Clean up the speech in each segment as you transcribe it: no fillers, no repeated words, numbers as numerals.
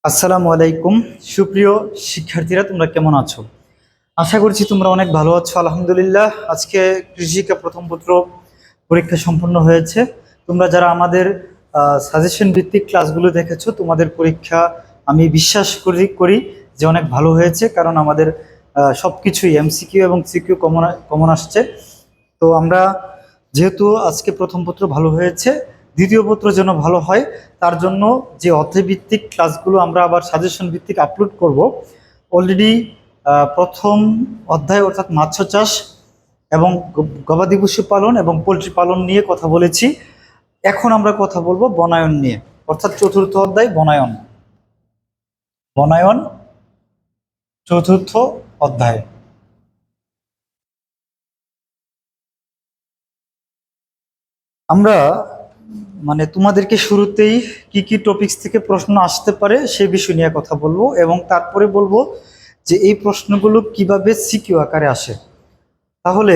আসসালামু আলাইকুম। সুপ্রিয় শিক্ষার্থীরা, তোমরা কেমন আছো? আশা করছি তোমরা অনেক ভালো আছো। আলহামদুলিল্লাহ। আজকে কৃষিকা প্রথম পত্র পরীক্ষা সম্পন্ন হয়েছে। তোমরা যারা আমাদের সাজেশন ভিত্তিক ক্লাসগুলো দেখেছো, তোমাদের পরীক্ষা আমি বিশ্বাস করি যে অনেক ভালো হয়েছে, কারণ আমাদের সবকিছুই এমসিকিউ এবং সিকিউ কমন কমন আসছে। তো আমরা যেহেতু আজকে প্রথম পত্র ভালো হয়েছে, দ্বিতীয় পত্র যেন ভালো হয়, তার জন্য যে অধ্যায়ভিত্তিক ক্লাসগুলো আমরা আবার সাজেশন ভিত্তিক আপলোড করব। অলরেডি প্রথম অধ্যায় অর্থাৎ মৎস্য চাষ এবং গবাদি পশু পালন এবং পোলট্রি পালন নিয়ে কথা বলেছি। এখন আমরা কথা বলবো বনায়ন নিয়ে, অর্থাৎ চতুর্থ অধ্যায় বনায়ন। বনায়ন চতুর্থ অধ্যায়। আমরা তোমাদেরকে শুরুতেই কি কি টপিকস থেকে প্রশ্ন আসতে পারে সেই বিষয় নিয়ে কথা বলবো, এবং তারপরে বলবো যে এই প্রশ্নগুলো কিভাবে সিকিউ আকারে আসে। তাহলে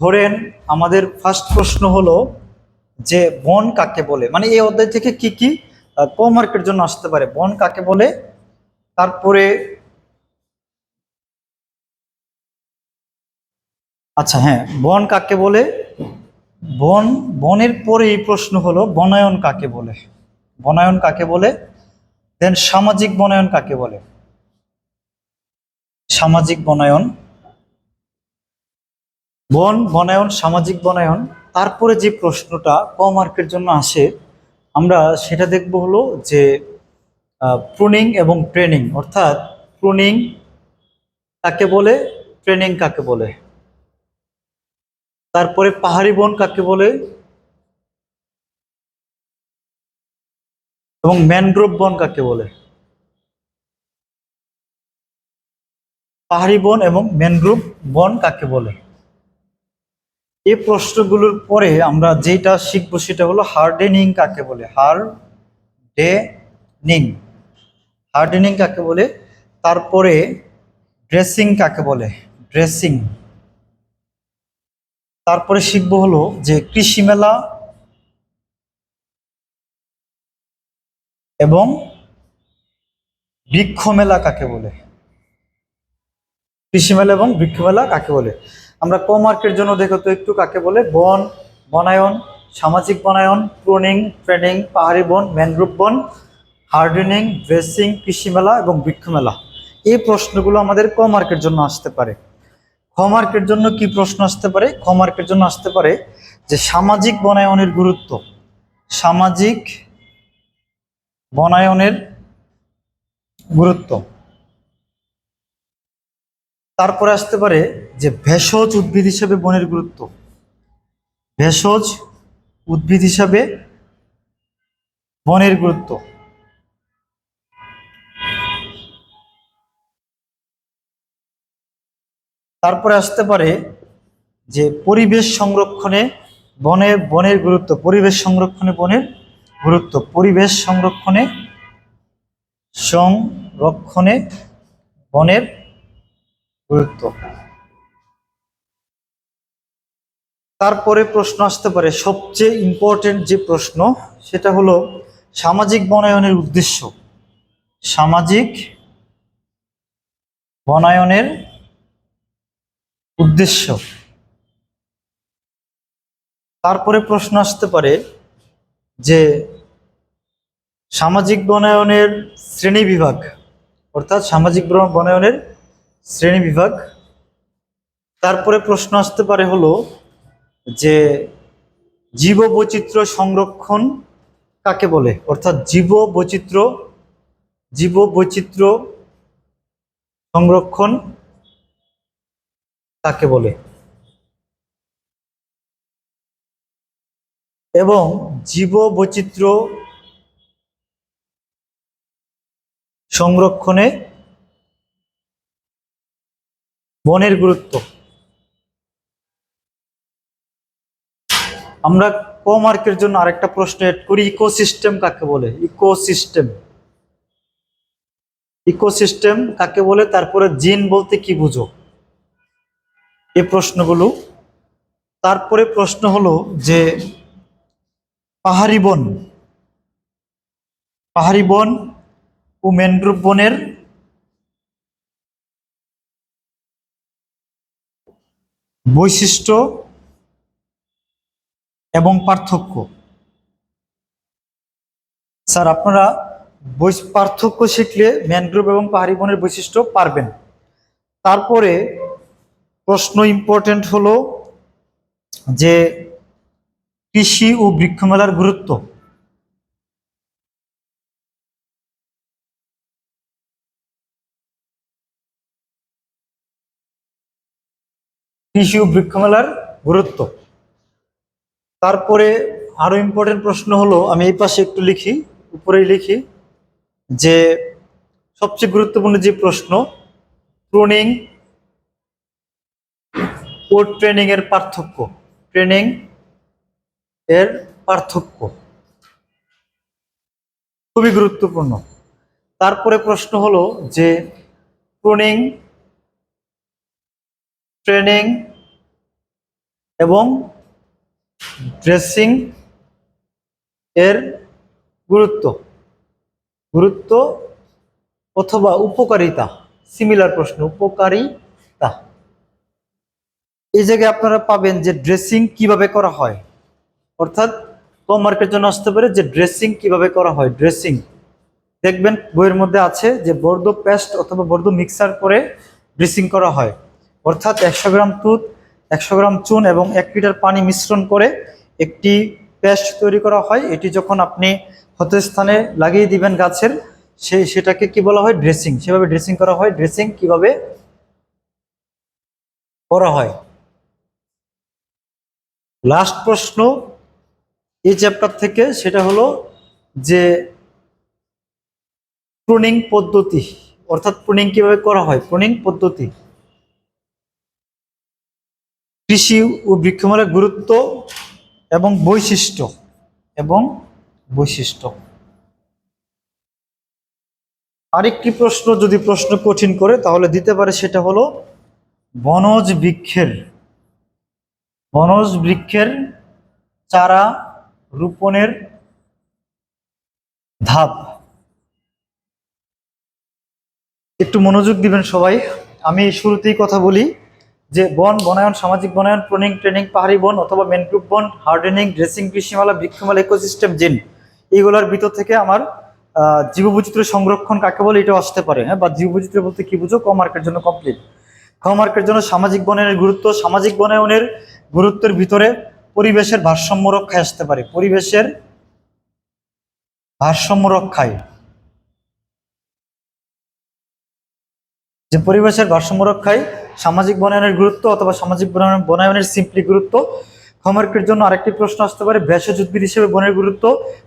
ধরেন আমাদের ফার্স্ট প্রশ্ন হলো যে বন কাকে বলে, এই অধ্যায় থেকে কি কি ক মার্কের জন্য আসতে পারে, বন কাকে বলে। তারপরে আচ্ছা, হ্যাঁ, বন কাকে বলে। বনের পরে এই প্রশ্ন হলো বনায়ন কাকে বলে। বনায়ন কাকে বলে। দেন সামাজিক বনায়ন কাকে বলে। সামাজিক বনায়ন, বনায়ন, সামাজিক বনায়ন। তারপরে যে প্রশ্নটা ক মার্কের জন্য আসে, আমরা সেটা দেখব হলো যে প্রুনিং এবং ট্রেনিং, অর্থাৎ প্রুনিং কাকে বলে, ট্রেনিং কাকে বলে। তারপরে পাহাড়ি বন কাকে বলে এবং ম্যানগ্রোভ বন কাকে বলে। পাহাড়ি বন এবং ম্যানগ্রোভ বন কাকে বলে। এই প্রশ্নগুলোর পরে আমরা যেটা শিখবো সেটা হলো হার্ডেনিং কাকে বলে। হার্ডেনিং, হার্ডেনিং কাকে বলে। তারপরে ড্রেসিং কাকে বলে, ড্রেসিং। তারপরে শিখবো হলো যে কৃষি মেলা এবং বৃক্ষ মেলা কাকে বলে। কৃষি মেলা এবং বৃক্ষ মেলা কাকে বলে। আমরা ক মার্কের জন্য দেখো তো একটু কাকে বলে। বনায়ন, সামাজিক বনায়ন, প্রুনিং, ট্রেনিং, পাহাড়ি বন, ম্যানগ্রোভ বন, হার্ডেনিং, ড্রেসিং, কৃষি মেলা এবং বৃক্ষ মেলা। এই প্রশ্নগুলো আমাদের ক মার্কের জন্য আসতে পারে। খ মার্কের জন্য কি প্রশ্ন আসতে পারে? খ মার্কের জন্য আসতে পারে যে সামাজিক বনায়নের গুরুত্ব। সামাজিক বনায়নের গুরুত্ব। তারপরে আসতে পারে যে ভেষজ উদ্ভিদ হিসেবে বনের গুরুত্ব। ভেষজ উদ্ভিদ হিসাবে বনের গুরুত্ব। তারপরে আসতে পারে যে পরিবেশ সংরক্ষণে বনের গুরুত্ব। পরিবেশ সংরক্ষণে বনের গুরুত্ব। পরিবেশ সংরক্ষণে সংরক্ষণে বনের গুরুত্ব। তারপরে প্রশ্ন আসতে পারে সবচেয়ে ইম্পর্টেন্ট যে প্রশ্ন, সেটা হলো সামাজিক বনায়নের উদ্দেশ্য। সামাজিক বনায়নের উদ্দেশ্য। তারপরে প্রশ্ন আসতে পারে যে সামাজিক বনায়নের শ্রেণী বিভাগ, অর্থাৎ সামাজিক বনায়নের শ্রেণী বিভাগ। তারপরে প্রশ্ন আসতে পারে হলো যে জীববৈচিত্র্য সংরক্ষণ কাকে বলে, অর্থাৎ জীববৈচিত্র্য সংরক্ষণ কাকে বলে। এবং জীববৈচিত্র্য সংরক্ষণে বনের গুরুত্ব। আমরা ক মার্কের জন্য আরেকটা প্রশ্ন এড করি, ইকোসিস্টেম কাকে বলে। ইকোসিস্টেম, ইকোসিস্টেম কাকে বলে। তারপরে জিন বলতে কি বুঝো, এই প্রশ্নগুলো। তারপরে প্রশ্ন হলো যে পাহাড়ি বন, পাহাড়ি বন ও ম্যানগ্রোভ বনের বৈশিষ্ট্য এবং পার্থক্য। স্যার আপনারা পার্থক্য শিখলে ম্যানগ্রোভ এবং পাহাড়ি বনের বৈশিষ্ট্য পারবেন। তারপরে প্রশ্ন ইম্পর্টেন্ট হলো যে কৃষি ও বৃক্ষমেলার গুরুত্ব। কৃষি ও বৃক্ষমেলার গুরুত্ব। তারপরে আরো ইম্পর্টেন্ট প্রশ্ন হলো, আমি এই পাশে একটু লিখি, উপরেই লিখি, যে সবচেয়ে গুরুত্বপূর্ণ যে প্রশ্ন, প্রুনিং ও ট্রেনিং এর পার্থক্য। ট্রেনিং এর পার্থক্য খুবই গুরুত্বপূর্ণ। তারপরে প্রশ্ন হলো যে প্রুনিং, ট্রেনিং এবং ড্রেসিং এর গুরুত্ব, গুরুত্ব অথবা উপকারিতা, সিমিলার প্রশ্ন, উপকারিতা। এই জায়গায় আপনারা পাবেন যে ড্রেসিং কিভাবে করা হয়, অর্থাৎ কম মার্কের জন্য আসতে পারে যে ড্রেসিং কিভাবে করা হয়। ড্রেসিং দেখবেন বইয়ের মধ্যে আছে যে বর্ধ পেস্ট অথবা বর্ধ মিক্সার করে ড্রেসিং করা হয়, অর্থাৎ 100 গ্রাম দুধ, 100 গ্রাম চুন এবং 1 লিটার পানি মিশ্রণ করে একটি পেস্ট তৈরি করা হয়। এটি যখন আপনি ক্ষত স্থানে লাগিয়ে দিবেন গাছের, সেটাকে কি বলা হয়, ড্রেসিং। সেভাবে ড্রেসিং করা হয়। ড্রেসিং কিভাবে করা হয়। লাস্ট প্রশ্ন এই চ্যাপ্টার থেকে, সেটা হলো যে প্রুনিং পদ্ধতি, অর্থাৎ প্রুনিং কিভাবে করা হয়, প্রুনিং পদ্ধতি। কৃষি ও বৃক্ষমেলার গুরুত্ব এবং বৈশিষ্ট্য, এবং বৈশিষ্ট্য। আরেকটি প্রশ্ন যদি প্রশ্ন কঠিন করে তাহলে দিতে পারে, সেটা হলো বনজ বৃক্ষের চারা রোপণের ধাপ। একটু মনোযোগ দিবেন সবাই। আমি শুরুতেই কথা বলি যে বনায়ন, সামাজিক বনায়ন, প্রুনিং, ট্রেনিং, পাহাড়ি বন অথবা ম্যানগ্রোভ বন, হার্ডেনিং, ড্রেসিং, কৃষিমালা, বৃক্ষমালা, ইকোসিস্টেম, জিন, এইগুলোর ভিতর থেকে আমার জীববৈচিত্র্য সংরক্ষণ কাকে বলে এটাও আসতে পারে। হ্যাঁ, বা জীববৈচিত্র্য বলতে কি বুঝো, ক মার্কের জন্য কমপ্লিট। খ মার্কের জন্য সামাজিক বনায়নের গুরুত্ব। সামাজিক বনায়নের গুরুত্বের ভিতরে পরিবেশের ভারসাম্য রক্ষায় আসতে পারে। পরিবেশের ভারসাম্য রক্ষায়, যে পরিবেশের ভারসাম্য রক্ষায় সামাজিক বনায়নের গুরুত্ব অথবা সামাজিক বনায়নের সিম্পলি গুরুত্ব। হোমওয়ার্কের জন্য আরেকটি প্রশ্ন আসতে পারে, ভেষজ উদ্ভিদ হিসেবে বনের গুরুত্ব,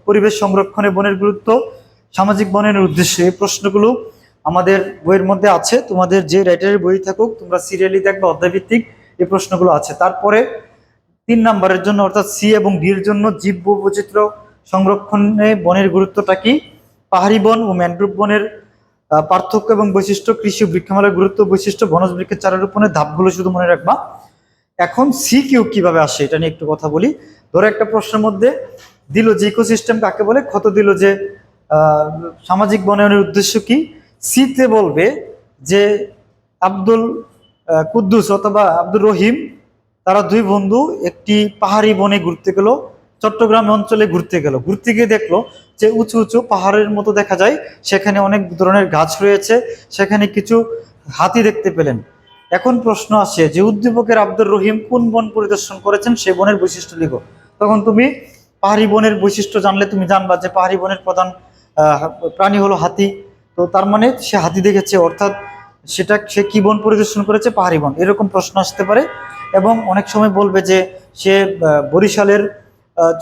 পরিবেশ সংরক্ষণে বনের গুরুত্ব, সামাজিক বনায়নের উদ্দেশ্য। এই প্রশ্নগুলো আমাদের বইয়ের মধ্যে আছে। তোমাদের যে রাইটারের বই থাকুক, তোমরা সিরিয়ালি দেখবে, অধ্যায়ভিত্তিক এই প্রশ্নগুলো আছে। তারপরে 3 নম্বরের জন্য, অর্থাৎ সি এবং ডি এর জন্য, জীব বৈচিত্র্য সংরক্ষণে বনের গুরুত্বটা কি, পাহাড়ি বন ও ম্যানগ্রোভ বনের পার্থক্য এবং বৈশিষ্ট্য, কৃষি ও বৃক্ষমেলার গুরুত্ব বৈশিষ্ট্য, বনজ বৃক্ষের চারা রোপণের ধাপগুলো শুধু মনে রাখবা। এখন সি কিউ কিভাবে আসে এটা নিয়ে একটু কথা বলি। ধরো একটা প্রশ্নের মধ্যে দিল যে ইকোসিস্টেম কাকে বলে, ক্ষত দিল যে সামাজিক বনায়নের উদ্দেশ্য কি। সিতে বলবে যে আব্দুল কুদ্দুস অথবা আব্দুর রহিম, তারা 2 বন্ধু একটি পাহাড়ি বনে ঘুরতে গেল, চট্টগ্রাম অঞ্চলে ঘুরতে গেল। ঘুরতে গিয়ে দেখলো যে উঁচু উঁচু পাহাড়ের মতো দেখা যায়, সেখানে অনেক ধরনের গাছ রয়েছে, সেখানে কিছু হাতি দেখতে পেলেন। এখন প্রশ্ন আসে যে উদ্দীপকের আব্দুর রহিম কোন বন পরিদর্শন করেছেন, সে বনের বৈশিষ্ট্য লিখো। তখন তুমি পাহাড়ি বনের বৈশিষ্ট্য জানলে তুমি জানবা যে পাহাড়ি বনের প্রধান প্রাণী হলো হাতি। তো তার মানে সে হাতি দেখেছে, অর্থাৎ সে কি বন পরিদর্শন করেছে, পাহাড়ি বন। এরকম প্রশ্ন আসতে পারে। এবং অনেক সময় বলবে যে সে বরিশালের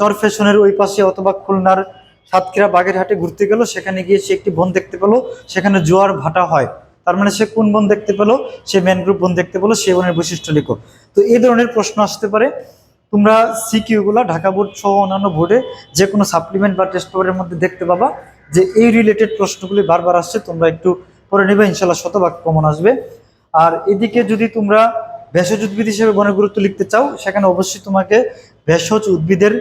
চরফেশনের ওই পাশে অথবা খুলনার সাতক্ষীরা বাগেরহাটে ঘুরতে গেল, সেখানে গিয়ে সে একটি বন দেখতে পেলো, সেখানে জোয়ার ভাটা হয়। তার মানে সে কোন বন দেখতে পেলো, সে ম্যানগ্রোভ বন দেখতে পেলো, সে বনের বৈশিষ্ট্য লিখো। তো এই ধরনের প্রশ্ন আসতে পারে। তোমরা সিকিউগুলো ঢাকা বোর্ড সহ অন্যান্য বোর্ডে যে কোনো সাপ্লিমেন্ট বা টেস্ট পেপারের মধ্যে দেখতে পাবা যে এই রিলেটেড প্রশ্নগুলি বারবার আসছে। তোমরা একটু পরে নেবে, ইনশাল্লাহ শতভাগ কমন আসবে। আর এদিকে যদি তোমরা ভেষজ উদ্ভিদ হিসেবে বনের গুরুত্ব লিখতে চাও, সেখানে অবশ্যই তোমাকে ভেষজ উদ্ভিদের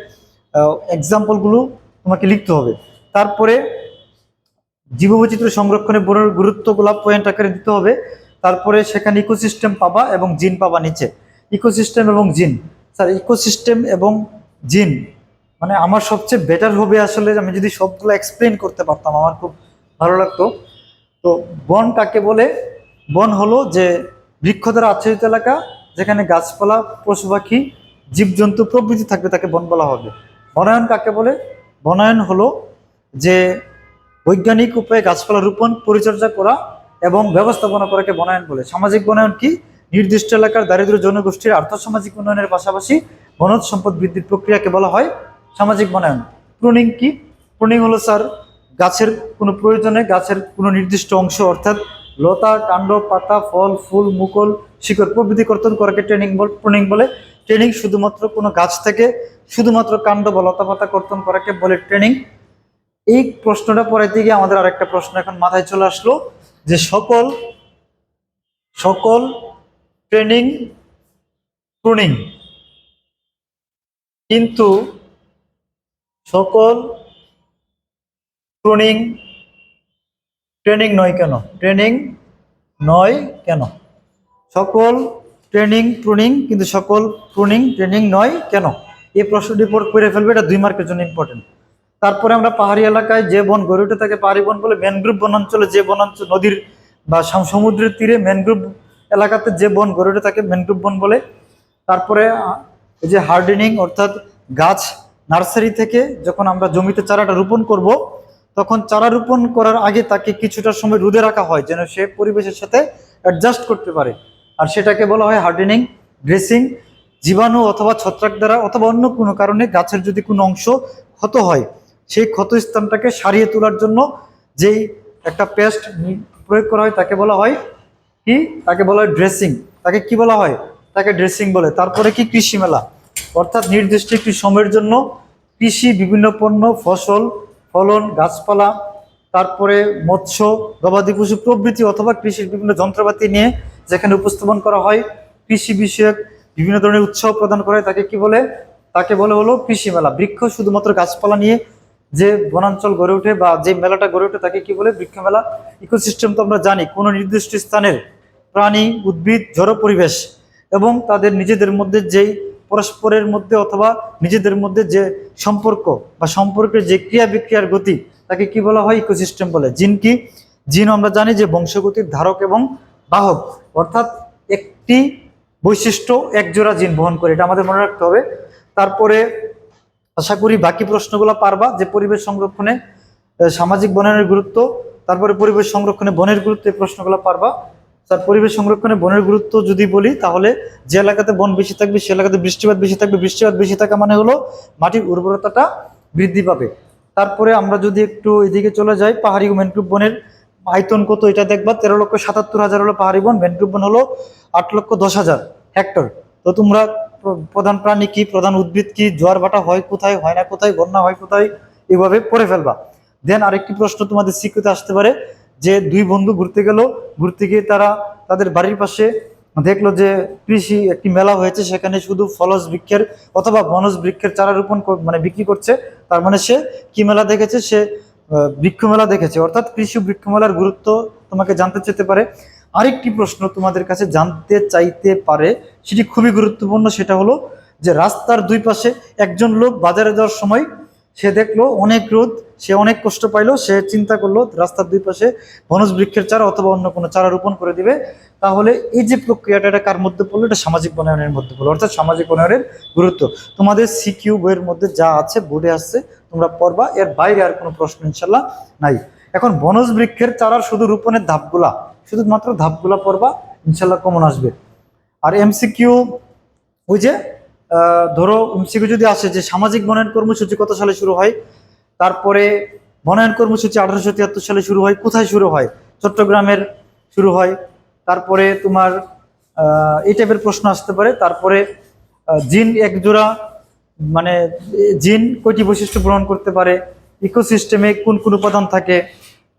এক্সাম্পলগুলো তোমাকে লিখতে হবে। তারপরে জীববৈচিত্র্য সংরক্ষণে বনের গুরুত্বগুলো পয়েন্ট আকারে দিতে হবে। তারপরে সেখানে ইকোসিস্টেম পাবা এবং জিন পাবা নিচে। ইকোসিস্টেম এবং জিন, স্যার ইকোসিস্টেম এবং জিন মানে আমার সবচেয়ে বেটার হবে আসলে আমি যদি সবগুলো এক্সপ্লেন করতে পারতাম, আমার খুব ভালো লাগতো। তো বন কাকে বলে? বন হলো যে বৃক্ষ দ্বারা আচ্ছাদিত এলাকা, যেখানে গাছপালা, পশু পাখি, জীবজন্তু প্রভৃতি থাকবে, তাকে বন বলা হবে। বনায়ন কাকে বলে? বনায়ন হলো যে বৈজ্ঞানিক উপায়ে গাছপালা রোপণ, পরিচর্যা করা এবং ব্যবস্থাপনা করাকে বনায়ন বলে। সামাজিক বনায়ন কি? নির্দিষ্ট এলাকার দারিদ্র জনগোষ্ঠীর আর্থসামাজিক উন্নয়নের পাশাপাশি বনজ সম্পদ বৃদ্ধির প্রক্রিয়াকে বলা হয় সামাজিক বনায়ন। প্রুনিং কি? প্রুনিং হলো স্যার গাছের কোনো প্রয়োজনে গাছের কোনো নির্দিষ্ট অংশ অর্থাৎ লতা, কাণ্ড, পাতা, ফল, ফুল, মুকুল, শিকড় প্রভৃতি কর্তন করাকে প্রুনিং বলে। ট্রেনিং শুধুমাত্র কোনো গাছ থেকে শুধুমাত্র কাণ্ড বা লতা পাতা কর্তন করাকে বলে ট্রেনিং। এই প্রশ্নটা পড়াইতে গিয়ে আমাদের আরেকটা প্রশ্ন এখন মাথায় চলে আসলো, যে সকল সকল ট্রেনিং প্রুনিং, কিন্তু সকল প্রুনিং ট্রেনিং নয় কেন? ট্রেনিং নয় কেন? সকল ট্রেনিং প্রুনিং কিন্তু সকল প্রুনিং ট্রেনিং নয় কেন? এই প্রশ্নটি করে ফেলবে, এটা 2 মার্কের জন্য ইম্পর্টেন্ট। তারপরে আমরা পাহাড়ি এলাকায় যে বন গড়ে উঠে থাকে পাহাড়ি বন বলে। ম্যানগ্রোভ বনাঞ্চলে যে বনাঞ্চল নদীর বা সমুদ্রের তীরে ম্যানগ্রোভ এলাকাতে যে বন গড়ে উঠে থাকে ম্যানগ্রোভ বন বলে। তারপরে এই যে হার্ডেনিং অর্থাৎ গাছ নার্সারি থেকে যখন আমরা জমিতে চারাটা রোপণ করব, তখন চারা রোপণ করার আগে তাকে কিছুটা সময় রোদে রাখা হয় যেন সে পরিবেশের সাথে অ্যাডজাস্ট করতে পারে, আর সেটাকে বলা হয় হার্ডেনিং। ড্রেসিং, জীবাণু অথবা ছত্রাক দ্বারা অথবা অন্য কোনো কারণে গাছের যদি কোনো অংশ ক্ষত হয়, সেই ক্ষত স্থানটাকে সারিয়ে তোলার জন্য যেই একটা পেস্ট প্রয়োগ করা হয় তাকে বলা হয় কি? তাকে বলা হয় ড্রেসিং। তাকে কি বলা হয়? তাকে ড্রেসিং বলে। তারপরে কি? কৃষি মেলা, অর্থাৎ নির্দিষ্ট একটি সময়ের জন্য কৃষি বিভিন্ন পণ্য, ফসল, ফলন, গাছপালা, তারপরে মৎস্য, গবাদি পশু প্রভৃতি অথবা কৃষির বিভিন্ন যন্ত্রপাতি নিয়ে যেখানে উপস্থাপন করা হয়, কৃষি বিষয়ক বিভিন্ন ধরনের উৎসব প্রদান করা হয়, তাকে কি বলে? তাকে বলে হলো কৃষি মেলা। বৃক্ষ শুধুমাত্র গাছপালা নিয়ে যে বনাঞ্চল গড়ে ওঠে বা যে মেলাটা গড়ে ওঠে তাকে কি বলে? বৃক্ষ মেলা। ইকোসিস্টেম তো আমরা জানি কোনো নির্দিষ্ট স্থানের প্রাণী, উদ্ভিদ, জড় পরিবেশ এবং তাদের নিজেদের মধ্যে যেই পরস্পরের মধ্যে অথবা নিজেদের মধ্যে যে সম্পর্ক বা সম্পর্কের যে ক্রিয়া বিক্রিয়ার গতি, তাকে কি বলা হয়? ইকোসিস্টেম বলে। জিন কি? জিন আমরা জানি যে বংশগতির ধারক এবং বাহক, অর্থাৎ একটি বৈশিষ্ট্য একজোড়া জিন বহন করে, এটা আমাদের মনে রাখতে হবে। তারপরে আশা করি বাকি প্রশ্নগুলো পারবা, যে পরিবেশ সংরক্ষণে সামাজিক বনায়নের গুরুত্ব, তারপরে পরিবেশ সংরক্ষণে বনের গুরুত্ব, এই প্রশ্নগুলো পারবা। স্যার পরিবেশ সংরক্ষণে বনের গুরুত্ব যদি বলি, তাহলে যে এলাকাতে বন বেশি থাকবে সে এলাকাতে বৃষ্টিপাত বেশি থাকবে। বৃষ্টিপাত বেশি থাকা মানে হলো মাটির উর্বরতাটা বৃদ্ধি পাবে। তারপরে আমরা যদি একটু এদিকে চলে যাই, পাহাড়ি ও ম্যানগ্রোভ বনের আয়তন কত এটা দেখবা। 13,77,000 হলো পাহাড়ি বন, ম্যানগ্রোভ বন হলো 8,10,000 হেক্টর। তো তোমরা প্রধান প্রাণী কি, প্রধান উদ্ভিদ কি, জোয়ার ভাটা হয় কোথায়, হয় না কোথায়, বন্যা হয় কোথায়, এইভাবে পড়ে ফেলবা। দেন আরেকটি প্রশ্ন তোমাদের সিকিউতে আসতে পারে, যে 2 বন্ধু ঘুরতে গেল, ঘুরতে গিয়ে তারা তাদের বাড়ির পাশে দেখলো যে কৃষি একটি মেলা হয়েছে, সেখানে শুধু ফলজ বৃক্ষের অথবা বনজ বৃক্ষের চারা রোপণ মানে বিক্রি করছে। তার মানে সে কি মেলা দেখেছে? সে বৃক্ষ মেলা দেখেছে। অর্থাৎ কৃষি বৃক্ষ মেলার গুরুত্ব তোমাকে জানতে চাইতে পারে। আরেকটি প্রশ্ন তোমাদের কাছে জানতে চাইতে পারে, সেটি খুবই গুরুত্বপূর্ণ, সেটা হলো যে রাস্তার 2 পাশে একজন লোক বাজারে যাওয়ার সময় সে দেখলো অনেক রোদ, সে অনেক কষ্ট পাইলো, সে চিন্তা করলো রাস্তার 2 পাশে বনজ বৃক্ষের চারা অথবা অন্য কোনো চারা রোপণ করে দিবে। তাহলে এই যে প্রক্রিয়াটা, এটা কার মধ্যে পড়লো? এটা সামাজিক বনায়নের মধ্যে পড়লো, অর্থাৎ সামাজিক বনায়নের গুরুত্ব। তোমাদের সিকিউ বইয়ের মধ্যে যা আছে বোর্ডে আসছে তোমরা পড়বা, এর বাইরে আর কোনো প্রশ্ন ইনশাল্লাহ নাই। এখন বনজ বৃক্ষের চারার শুধু রোপণের ধাপগুলা, শুধুমাত্র ধাপগুলা পড়বা, ইনশাল্লাহ কমন আসবে। আর এমসিকিউ ওই যে ধরো এমসিকিউ যদি আসে যে সামাজিক বনায়ন কর্মসূচি কত সালে শুরু হয়, তারপরে বনায়ন কর্মসূচি 1873 সালে শুরু হয়, কোথায় শুরু হয়? চট্টগ্রামের শুরু হয়। তারপরে তোমার এই টাইপের প্রশ্ন আসতে পারে। তারপরে জিন এক জোড়া মানে জিন কয়টি বৈশিষ্ট্য গ্রহণ করতে পারে, ইকোসিস্টেমে কোন কোন উপাদান থাকে,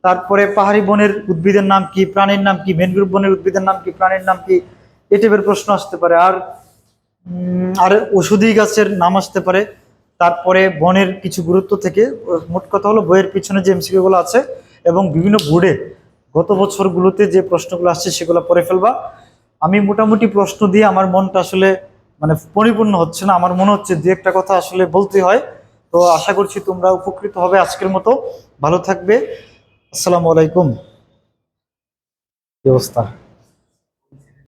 তারপরে পাহাড়ি বনের উদ্ভিদের নাম কি, প্রাণীর নাম কি, ম্যানগ্রোভ বনের উদ্ভিদের নাম কি, প্রাণীর নাম কি, এই টাইপের প্রশ্ন আসতে পারে। আর ওষুধি গাছের নাম আসতে পারে। তারপরে বনের কিছু গুরুত্ব থেকে, মোট কথা হলো বইয়ের পিছনে যে এমসিকিউ গুলো আছে এবং বিভিন্ন বোর্ডে গত বছরগুলোতে যে প্রশ্নগুলো আসছে সেগুলো পড়ে ফেলবা। আমি মোটামুটি প্রশ্ন দিয়ে আমার মনটা আসলে মানে পরিপূর্ণ হচ্ছে না, আমার মনে হচ্ছে দু একটা কথা আসলে বলতে হয়। তো আশা করছি তোমরা উপকৃত হবে। আজকের মতো ভালো থাকবে। আসসালামু আলাইকুম। কি অবস্থা?